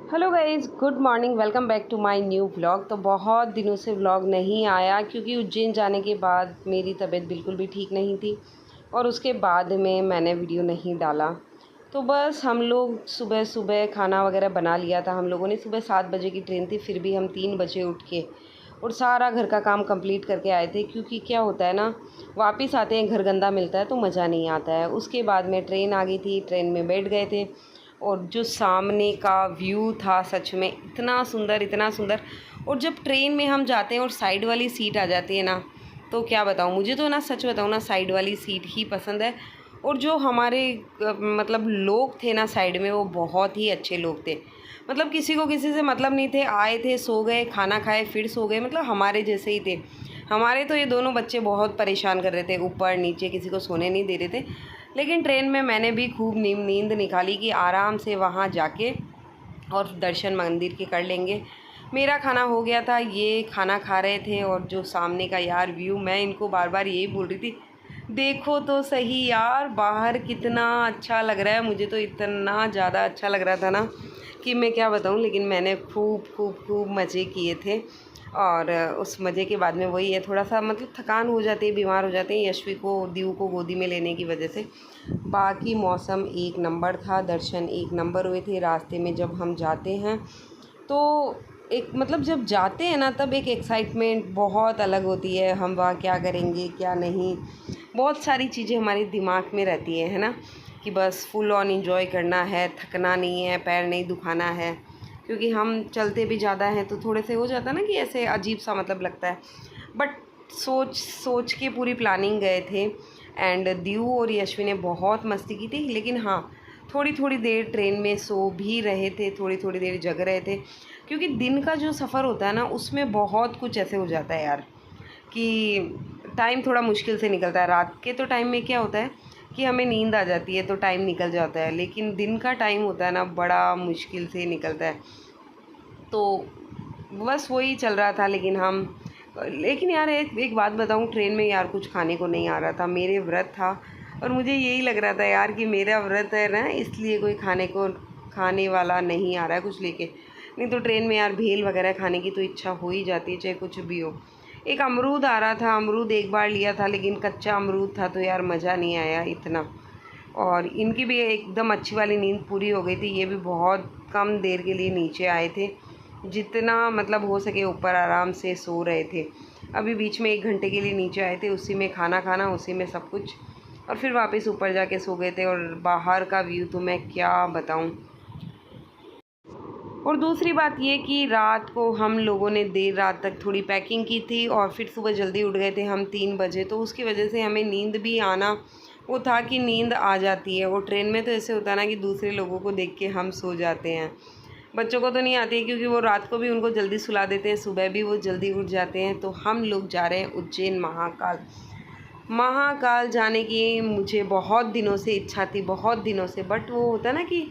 Hello guys, good morning. Welcome back to my new vlog. तो बहुत दिनों से व्लॉग नहीं आया क्योंकि उज्जैन जाने के बाद मेरी तबीयत बिल्कुल भी ठीक नहीं थी और उसके बाद में मैंने वीडियो नहीं डाला। तो बस हम लोग सुबह सुबह खाना वगैरह बना लिया था। हम लोगों ने सुबह 7 बजे की ट्रेन थी, फिर भी हम 3 बजे उठ के और सारा घर का काम कंप्लीट करके आए थे। क्योंकि क्या होता है ना, वापस आते हैं घर गंदा मिलता है तो मज़ा नहीं आता है। उसके बाद में ट्रेन आ गई थी, ट्रेन में बैठ गए थे और जो सामने का व्यू था सच में इतना सुंदर, इतना सुंदर। और जब ट्रेन में हम जाते हैं और साइड वाली सीट आ जाती है ना, तो क्या बताऊँ, मुझे तो ना सच बताऊँ ना साइड वाली सीट ही पसंद है। और जो हमारे मतलब लोग थे ना साइड में, वो बहुत ही अच्छे लोग थे। मतलब किसी को किसी से मतलब नहीं थे, आए थे, सो गए, खाना खाए, फिर सो गए, मतलब हमारे जैसे ही थे। हमारे तो ये दोनों बच्चे बहुत परेशान कर रहे थे, ऊपर नीचे किसी को सोने नहीं दे रहे थे। लेकिन ट्रेन में मैंने भी खूब नींद निकाली कि आराम से वहाँ जाके और दर्शन मंदिर के कर लेंगे। मेरा खाना हो गया था, ये खाना खा रहे थे और जो सामने का यार व्यू, मैं इनको बार बार यही बोल रही थी, देखो तो सही यार बाहर कितना अच्छा लग रहा है। मुझे तो इतना ज़्यादा अच्छा लग रहा था ना कि मैं क्या बताऊँ। लेकिन मैंने खूब खूब खूब मज़े किए थे और उस मज़े के बाद में वही है, थोड़ा सा मतलब थकान हो जाती है, बीमार हो जाते हैं यशवी को, दीव को गोदी में लेने की वजह से। बाकी मौसम एक नंबर था, दर्शन एक नंबर हुए थे। रास्ते में जब हम जाते हैं तो एक मतलब जब जाते हैं ना तब एक एक्साइटमेंट बहुत अलग होती है। हम वहाँ क्या करेंगे क्या नहीं, बहुत सारी चीज़ें हमारे दिमाग में रहती है ना, कि बस फुल ऑन एंजॉय करना है, थकना नहीं है, पैर नहीं दुखाना है। क्योंकि हम चलते भी ज़्यादा हैं तो थोड़े से हो जाता है ना कि ऐसे अजीब सा मतलब लगता है। बट सोच सोच के पूरी प्लानिंग गए थे। एंड दीव और यशवी ने बहुत मस्ती की थी। लेकिन हाँ, थोड़ी थोड़ी देर ट्रेन में सो भी रहे थे, थोड़ी थोड़ी देर जग रहे थे। क्योंकि दिन का जो सफ़र होता है ना, उसमें बहुत कुछ ऐसे हो जाता है यार कि टाइम थोड़ा मुश्किल से निकलता है। रात के तो टाइम में क्या होता है कि हमें नींद आ जाती है तो टाइम निकल जाता है, लेकिन दिन का टाइम होता है ना, बड़ा मुश्किल से निकलता है। तो बस वही चल रहा था। लेकिन यार एक बात बताऊँ, ट्रेन में यार कुछ खाने को नहीं आ रहा था। मेरे व्रत था और मुझे यही लग रहा था यार कि मेरा व्रत है ना, इसलिए कोई खाने वाला नहीं आ रहा है कुछ लेके। नहीं तो ट्रेन में यार भेल वगैरह खाने की तो इच्छा हो ही जाती है, चाहे कुछ भी हो। एक अमरूद आ रहा था, अमरूद एक बार लिया था, लेकिन कच्चा अमरूद था तो यार मज़ा नहीं आया इतना। और इनकी भी एकदम अच्छी वाली नींद पूरी हो गई थी। ये भी बहुत कम देर के लिए नीचे आए थे, जितना मतलब हो सके ऊपर आराम से सो रहे थे। अभी बीच में 1 घंटे के लिए नीचे आए थे, उसी में खाना खाना, उसी में सब कुछ, और फिर वापस ऊपर जाके सो गए थे। और बाहर का व्यू तो मैं क्या बताऊं। और दूसरी बात ये कि रात को हम लोगों ने देर रात तक थोड़ी पैकिंग की थी और फिर सुबह जल्दी उठ गए थे हम 3 बजे। तो उसकी वजह से हमें नींद भी आना वो था कि नींद आ जाती है। और ट्रेन में तो ऐसे होता है ना कि दूसरे लोगों को देख के हम सो जाते हैं। बच्चों को तो नहीं आती है क्योंकि वो रात को भी उनको जल्दी सुला देते हैं, सुबह भी वो जल्दी उठ जाते हैं। तो हम लोग जा रहे हैं उज्जैन महाकाल। महाकाल जाने की मुझे बहुत दिनों से इच्छा थी, बहुत दिनों से। बट वो होता ना कि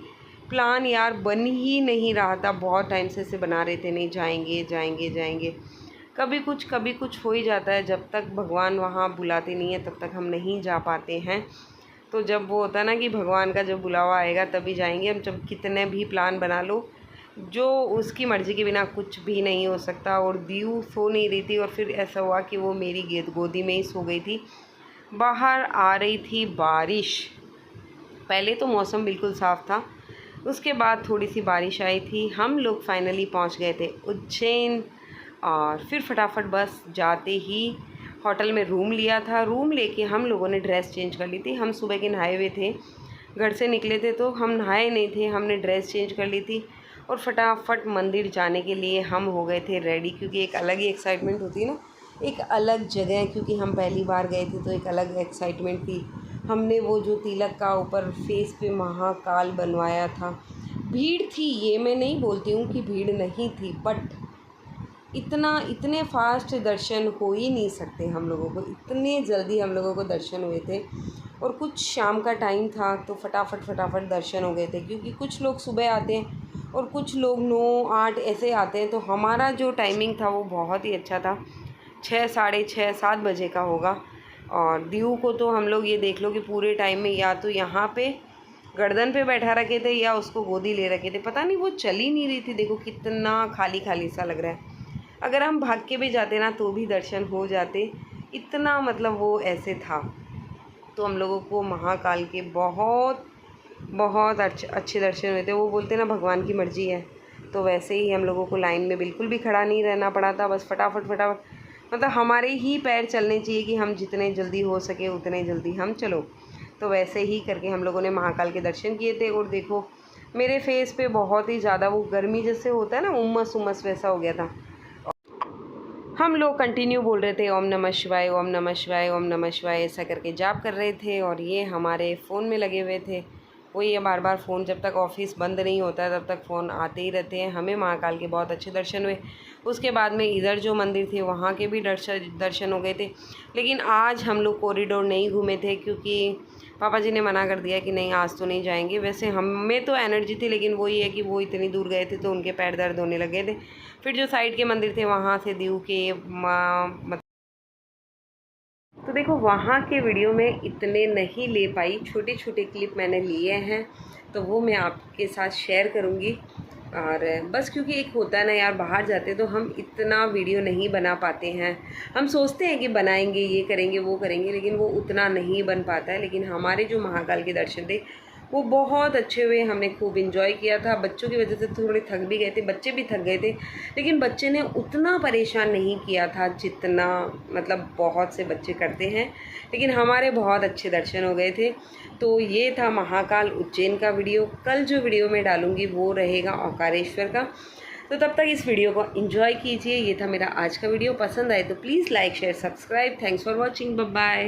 प्लान यार बन ही नहीं रहा था। बहुत टाइम से इसे बना रहे थे, नहीं जाएंगे जाएंगे जाएंगे, कभी कुछ हो ही जाता है। जब तक भगवान वहाँ बुलाते नहीं है तब तक हम नहीं जा पाते हैं। तो जब वो होता है ना कि भगवान का जब बुलावा आएगा तभी जाएंगे हम। जब कितने भी प्लान बना लो, जो उसकी मर्ज़ी के बिना कुछ भी नहीं हो सकता। और दीव सो नहीं रही थी और फिर ऐसा हुआ कि वो मेरी गोदी में ही सो गई थी। बाहर आ रही थी बारिश। पहले तो मौसम बिल्कुल साफ़ था, उसके बाद थोड़ी सी बारिश आई थी। हम लोग फाइनली पहुंच गए थे उज्जैन। और फिर फटाफट बस जाते ही होटल में रूम लिया था। रूम लेके हम लोगों ने ड्रेस चेंज कर ली थी। हम सुबह के नहाए हुए थे, घर से निकले थे तो हम नहाए नहीं थे, हमने ड्रेस चेंज कर ली थी और फटाफट मंदिर जाने के लिए हम हो गए थे रेडी। क्योंकि एक अलग ही एक्साइटमेंट होती है ना, एक अलग जगह, क्योंकि हम पहली बार गए थे तो एक अलग एक्साइटमेंट थी। हमने वो जो तिलक का ऊपर फेस पे महाकाल बनवाया था। भीड़ थी, ये मैं नहीं बोलती हूँ कि भीड़ नहीं थी, बट इतने फास्ट दर्शन हो ही नहीं सकते हम लोगों को। इतने जल्दी हम लोगों को दर्शन हुए थे और कुछ शाम का टाइम था तो फटाफट दर्शन हो गए थे। क्योंकि कुछ लोग सुबह आते हैं और कुछ लोग 9-8 ऐसे आते हैं। तो हमारा जो टाइमिंग था वो बहुत ही अच्छा था, 6, साढ़े 6, 7 बजे का होगा। और दीव को तो हम लोग ये देख लो कि पूरे टाइम में या तो यहाँ पे गर्दन पे बैठा रखे थे या उसको गोदी ले रखे थे, पता नहीं वो चल ही नहीं रही थी। देखो कितना खाली खाली सा लग रहा है। अगर हम भाग के भी जाते ना तो भी दर्शन हो जाते, इतना मतलब वो ऐसे था। तो हम लोगों को महाकाल के बहुत बहुत अच्छे दर्शन हुए थे। वो बोलते ना भगवान की मर्ज़ी है, तो वैसे ही हम लोगों को लाइन में बिल्कुल भी खड़ा नहीं रहना पड़ा था। बस फटाफट फटाफट मतलब हमारे ही पैर चलने चाहिए कि हम जितने जल्दी हो सके उतने जल्दी हम चलो। तो वैसे ही करके हम लोगों ने महाकाल के दर्शन किए थे। और देखो मेरे फेस पे बहुत ही ज़्यादा वो गर्मी जैसे होता है ना, उमस उमस वैसा हो गया था। हम लोग कंटिन्यू बोल रहे थे ओम नमः शिवाय, ओम नमः शिवाय, ओम नमः शिवाय, ऐसा करके जाप कर रहे थे। और ये हमारे फ़ोन में लगे हुए थे। वही है, बार बार फ़ोन, जब तक ऑफ़िस बंद नहीं होता है तब तक फ़ोन आते ही रहते हैं। हमें महाकाल के बहुत अच्छे दर्शन हुए। उसके बाद में इधर जो मंदिर थे वहाँ के भी दर्शन हो गए थे। लेकिन आज हम लोग कॉरिडोर नहीं घूमे थे क्योंकि पापा जी ने मना कर दिया कि नहीं आज तो नहीं जाएंगे। वैसे हमें तो एनर्जी थी, लेकिन वही है कि वो इतनी दूर गए थे तो उनके पैर दर्द होने लगे थे। फिर जो साइड के मंदिर थे वहाँ से दीव के तो देखो वहाँ के वीडियो में इतने नहीं ले पाई, छोटे छोटे क्लिप मैंने लिए हैं तो वो मैं आपके साथ शेयर करूँगी। और बस क्योंकि एक होता है ना यार, बाहर जाते तो हम इतना वीडियो नहीं बना पाते हैं। हम सोचते हैं कि बनाएंगे, ये करेंगे वो करेंगे, लेकिन वो उतना नहीं बन पाता है। लेकिन हमारे जो महाकाल के दर्शन थे वो बहुत अच्छे हुए, हमने खूब इन्जॉय किया था। बच्चों की वजह से थोड़े थक भी गए थे, बच्चे भी थक गए थे, लेकिन बच्चे ने उतना परेशान नहीं किया था जितना मतलब बहुत से बच्चे करते हैं। लेकिन हमारे बहुत अच्छे दर्शन हो गए थे। तो ये था महाकाल उज्जैन का वीडियो। कल जो वीडियो मैं डालूँगी वो रहेगा ओंकारेश्वर का। तो तब तक इस वीडियो को एंजॉय कीजिए। ये था मेरा आज का वीडियो। पसंद आए तो please like share subscribe. Thanks for watching, bye bye.